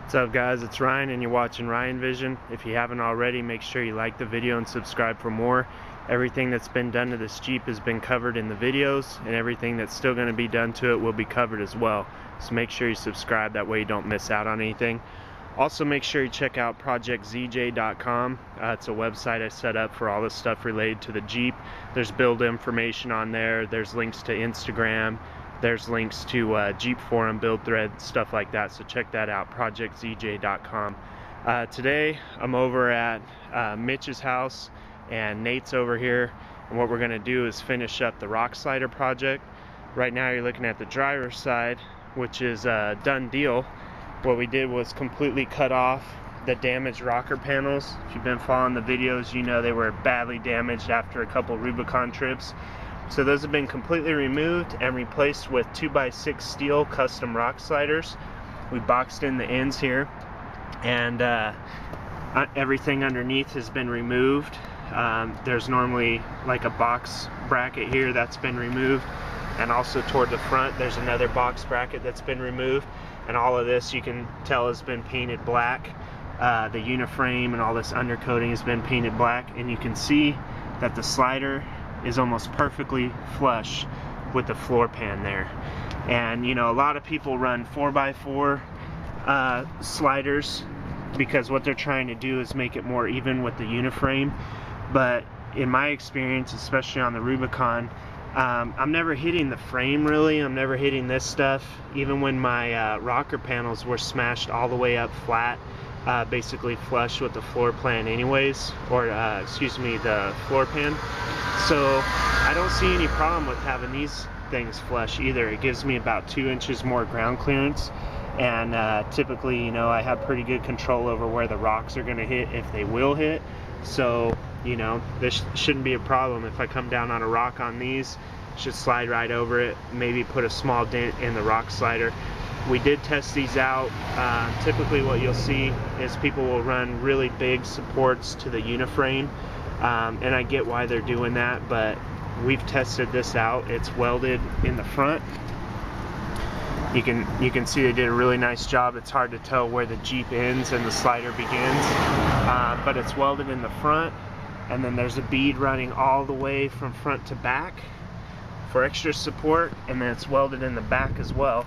What's up guys, it's Ryan and you're watching Ryan Vision. If you haven't already, make sure you like the video and subscribe for more. Everything that's been done to this Jeep has been covered in the videos, and everything that's still going to be done to it will be covered as well. So make sure you subscribe, that way you don't miss out on anything. Also make sure you check out projectzj.com. It's a website I set up for all the stuff related to the Jeep. There's build information on there, there's links to Instagram, there's links to Jeep forum, build thread, stuff like that, so check that out, projectzj.com. Today I'm over at Mitch's house and Nate's over here, and what we're going to do is finish up the rock slider project. Right now you're looking at the driver's side, which is a done deal. What we did was completely cut off the damaged rocker panels. If you've been following the videos, you know they were badly damaged after a couple Rubicon trips. So those have been completely removed and replaced with 2x6 steel custom rock sliders. We boxed in the ends here, and everything underneath has been removed. There's normally like a box bracket here that's been removed, and also toward the front there's another box bracket that's been removed, and all of this you can tell has been painted black. The uniframe and all this undercoating has been painted black, and you can see that the slider is almost perfectly flush with the floor pan there. And you know, a lot of people run 4x4 sliders because what they're trying to do is make it more even with the uniframe. But in my experience, especially on the Rubicon, I'm never hitting the frame really. I'm never hitting this stuff. Even when my rocker panels were smashed all the way up flat, basically flush with the floor plan anyways, or excuse me, the floor pan. So I don't see any problem with having these things flush either. It gives me about 2 inches more ground clearance, and typically, you know, I have pretty good control over where the rocks are going to hit, if they will hit. So you know, this shouldn't be a problem. If I come down on a rock on these, should slide right over it, maybe put a small dent in the rock slider. We did test these out. Typically what you'll see is people will run really big supports to the uniframe, and I get why they're doing that, but we've tested this out. It's welded in the front. You can see they did a really nice job. It's hard to tell where the Jeep ends and the slider begins, but it's welded in the front, and then there's a bead running all the way from front to back for extra support, and then it's welded in the back as well.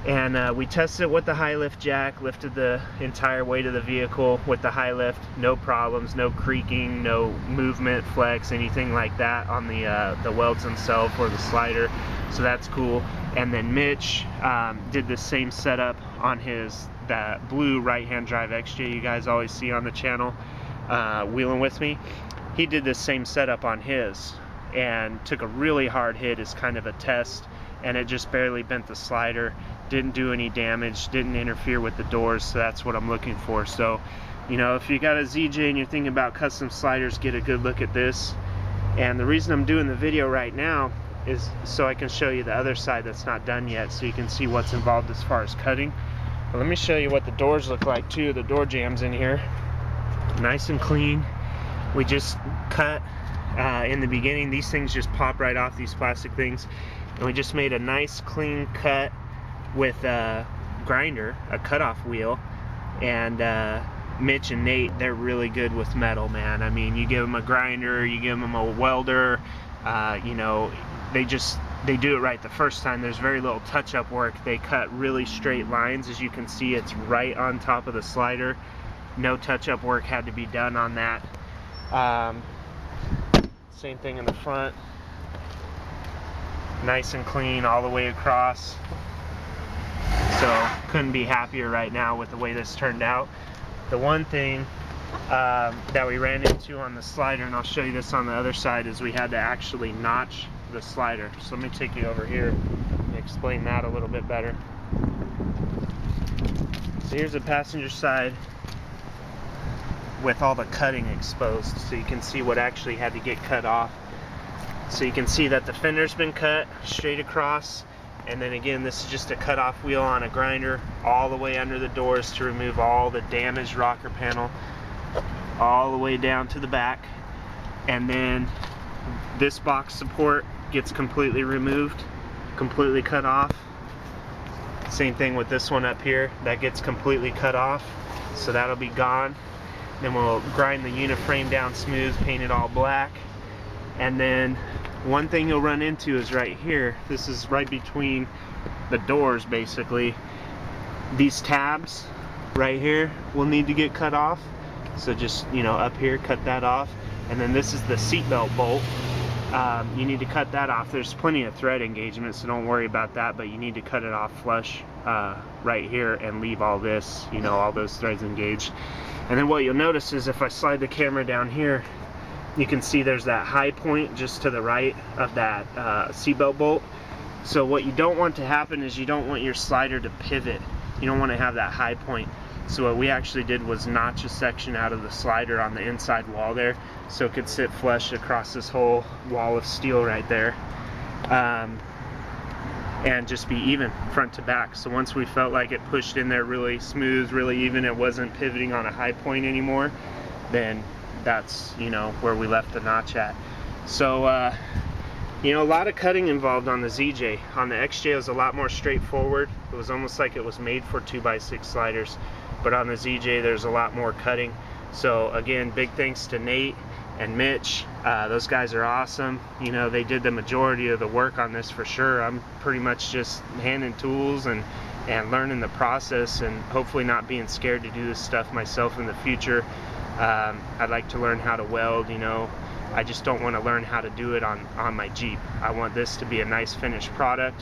And we tested it with the high lift jack, lifted the entire weight of the vehicle with the high lift, no problems, no creaking, no movement, flex, anything like that on the welds themselves or the slider, so that's cool. And then Mitch did the same setup on that blue right-hand drive XJ you guys always see on the channel, wheeling with me. He did the same setup on his and took a really hard hit as kind of a test, and it just barely bent the slider, didn't do any damage, didn't interfere with the doors, so that's what I'm looking for. So you know, if you got a ZJ and you're thinking about custom sliders, get a good look at this. And the reason I'm doing the video right now is so I can show you the other side that's not done yet, so you can see what's involved as far as cutting. But let me show you what the doors look like too. The door jambs in here, nice and clean. We just cut in the beginning. These things just pop right off, these plastic things, and we just made a nice clean cut with a grinder, a cutoff wheel. And Mitch and Nate, they're really good with metal, man. I mean, you give them a grinder, you give them a welder, you know, they do it right the first time. There's very little touch-up work. They cut really straight lines. As you can see, it's right on top of the slider. No touch-up work had to be done on that. Same thing in the front, nice and clean all the way across. So couldn't be happier right now with the way this turned out. The one thing that we ran into on the slider, and I'll show you this on the other side, is we had to actually notch the slider. So let me take you over here and explain that a little bit better. So here's the passenger side with all the cutting exposed, so you can see what actually had to get cut off. So you can see that the fender's been cut straight across, and then again, this is just a cutoff wheel on a grinder all the way under the doors to remove all the damaged rocker panel all the way down to the back. And then this box support gets completely removed, completely cut off. Same thing with this one up here, that gets completely cut off, so that'll be gone. Then we'll grind the uniframe down smooth, paint it all black. And then one thing you'll run into is right here, this is right between the doors basically, these tabs right here will need to get cut off. So just, you know, up here, cut that off. And then this is the seatbelt bolt. You need to cut that off. There's plenty of thread engagement, so don't worry about that, but you need to cut it off flush right here and leave all this, you know, all those threads engaged. And then what you'll notice is if I slide the camera down here, you can see there's that high point just to the right of that seatbelt bolt. So what you don't want to happen is you don't want your slider to pivot. You don't want to have that high point. So what we actually did was notch a section out of the slider on the inside wall there, so it could sit flush across this whole wall of steel right there, and just be even front to back. So once we felt like it pushed in there really smooth, really even, it wasn't pivoting on a high point anymore, then that's, you know, where we left the notch at. So you know, a lot of cutting involved on the ZJ. On the XJ it was a lot more straightforward. It was almost like it was made for 2x6 sliders. But on the ZJ there's a lot more cutting. So again, big thanks to Nate and Mitch. Those guys are awesome. You know, they did the majority of the work on this for sure. I'm pretty much just handing tools and learning the process, and hopefully not being scared to do this stuff myself in the future. I'd like to learn how to weld, you know. I just don't want to learn how to do it on my Jeep. I want this to be a nice finished product,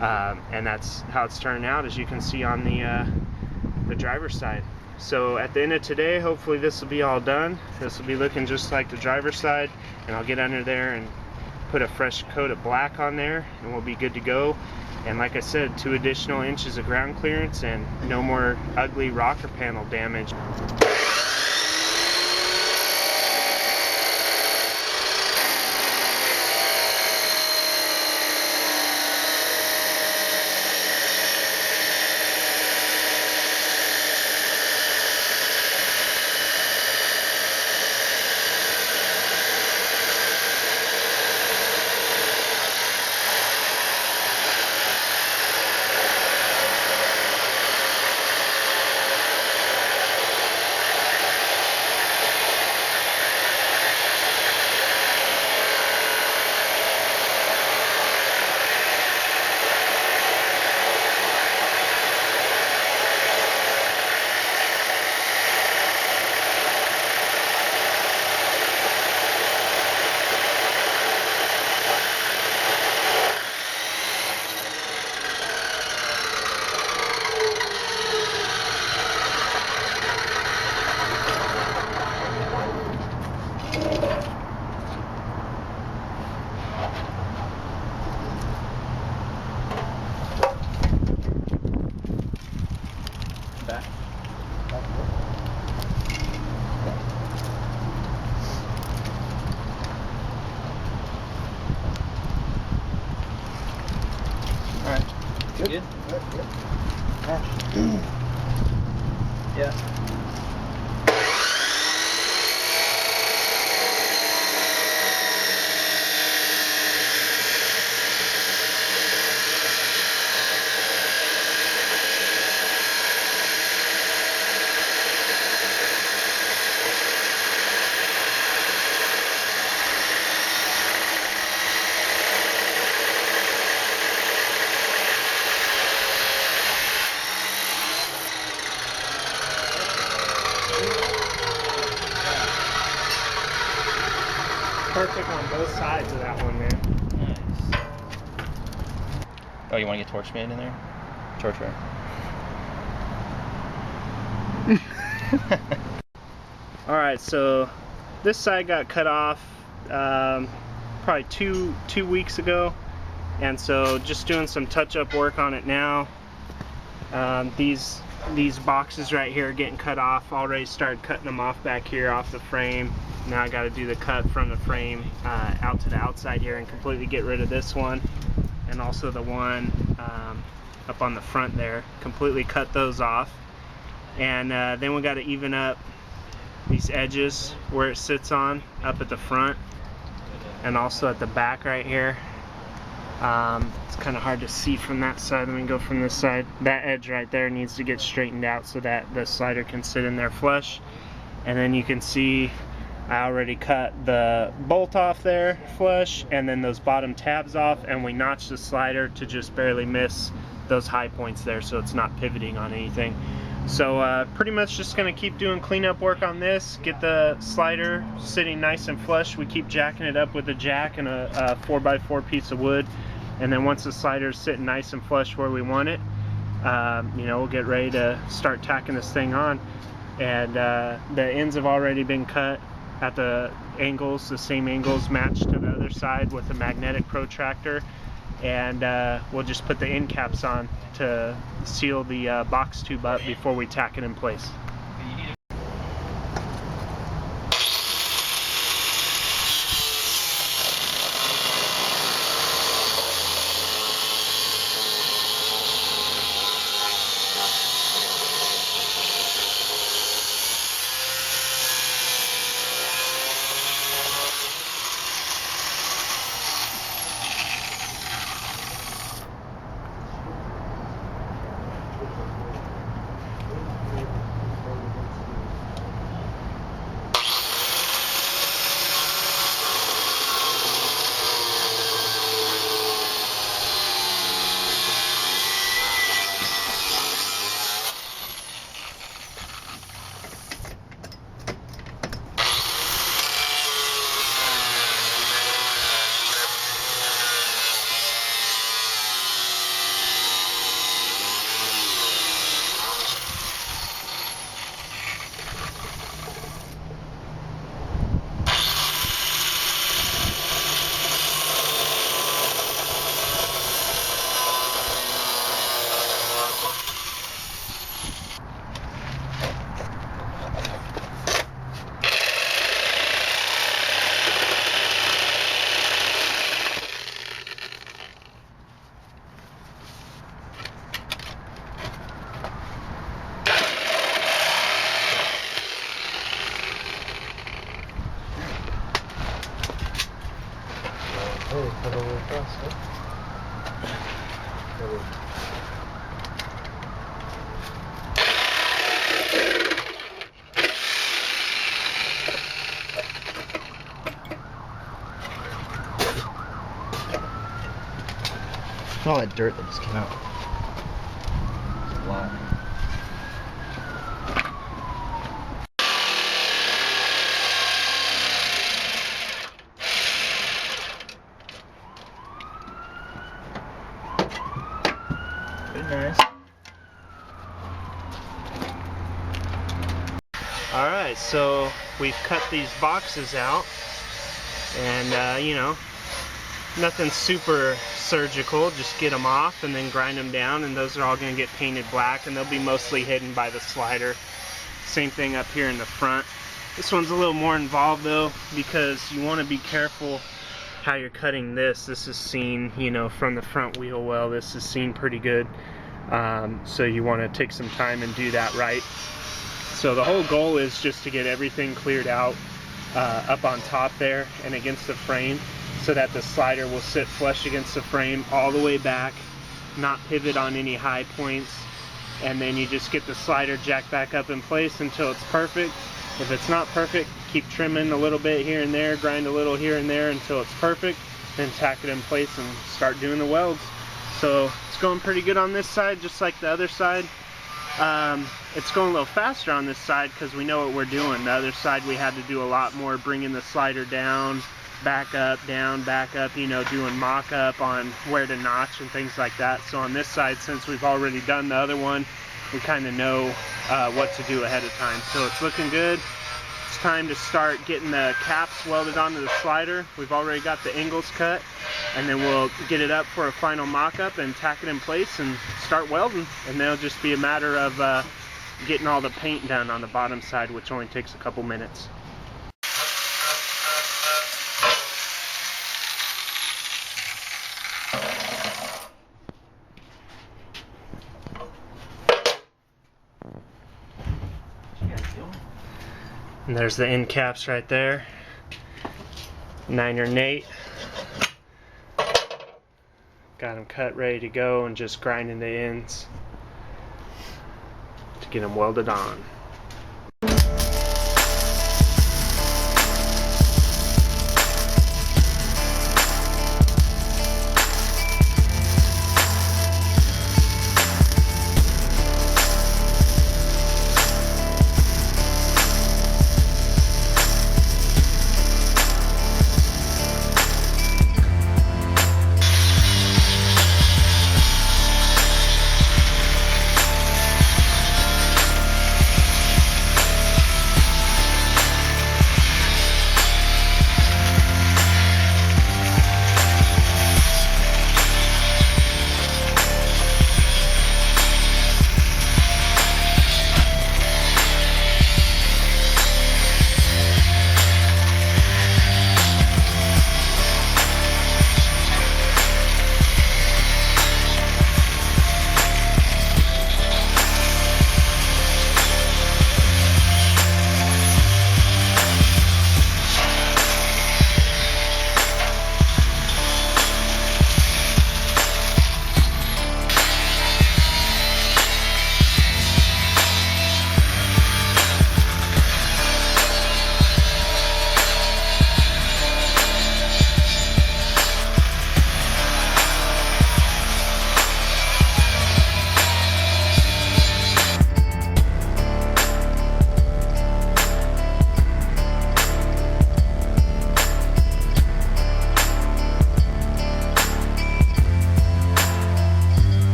and that's how it's turning out, as you can see on the driver's side. So at the end of today, hopefully this will be all done. This will be looking just like the driver's side, and I'll get under there and put a fresh coat of black on there, and we'll be good to go. And like I said, 2 additional inches of ground clearance and no more ugly rocker panel damage. Good? Yeah. Perfect on both sides of that one, man. Nice. Oh, you want to get torch made in there? Torch wire. Alright, so this side got cut off probably two weeks ago, and so just doing some touch-up work on it now. These boxes right here are getting cut off. Already started cutting them off back here off the frame. Now I got to do the cut from the frame out to the outside here and completely get rid of this one, and also the one up on the front there. Completely cut those off, and then we got to even up these edges where it sits on up at the front and also at the back right here. It's kind of hard to see from that side. Let me go from this side. That edge right there needs to get straightened out so that the slider can sit in there flush. And then you can see I already cut the bolt off there flush, and then those bottom tabs off, and we notched the slider to just barely miss those high points there so it's not pivoting on anything. So pretty much just going to keep doing cleanup work on this, get the slider sitting nice and flush. We keep jacking it up with a jack and a 4x4 piece of wood, and then once the slider's sitting nice and flush where we want it, you know, we'll get ready to start tacking this thing on. And the ends have already been cut at the angles, the same angles matched to the other side with a magnetic protractor, and we'll just put the end caps on to seal the box tube up before we tack it in place. All that dirt that just came out. It's a lot. Pretty nice. Alright, so we've cut these boxes out, and you know, nothing super surgical, just get them off and then grind them down, and those are all going to get painted black, and they'll be mostly hidden by the slider. Same thing up here in the front. This one's a little more involved though, because you want to be careful how you're cutting this. This is seen, you know, from the front wheel well. This is seen pretty good, so you want to take some time and do that right. So the whole goal is just to get everything cleared out up on top there and against the frame, so that the slider will sit flush against the frame all the way back, not pivot on any high points, and then you just get the slider jacked back up in place until it's perfect. If it's not perfect, keep trimming a little bit here and there, grind a little here and there until it's perfect, then tack it in place and start doing the welds. So it's going pretty good on this side, just like the other side. It's going a little faster on this side because we know what we're doing. The other side we had to do a lot more, bringing the slider down, back up, down, back up, you know, doing mock-up on where to notch and things like that. So on this side, since we've already done the other one, we kind of know what to do ahead of time. So it's looking good. It's time to start getting the caps welded onto the slider. We've already got the angles cut, and then we'll get it up for a final mock-up and tack it in place and start welding. And then it'll just be a matter of getting all the paint done on the bottom side, which only takes a couple minutes. And there's the end caps right there. 9er Nate. Got them cut, ready to go, and just grinding the ends to get them welded on.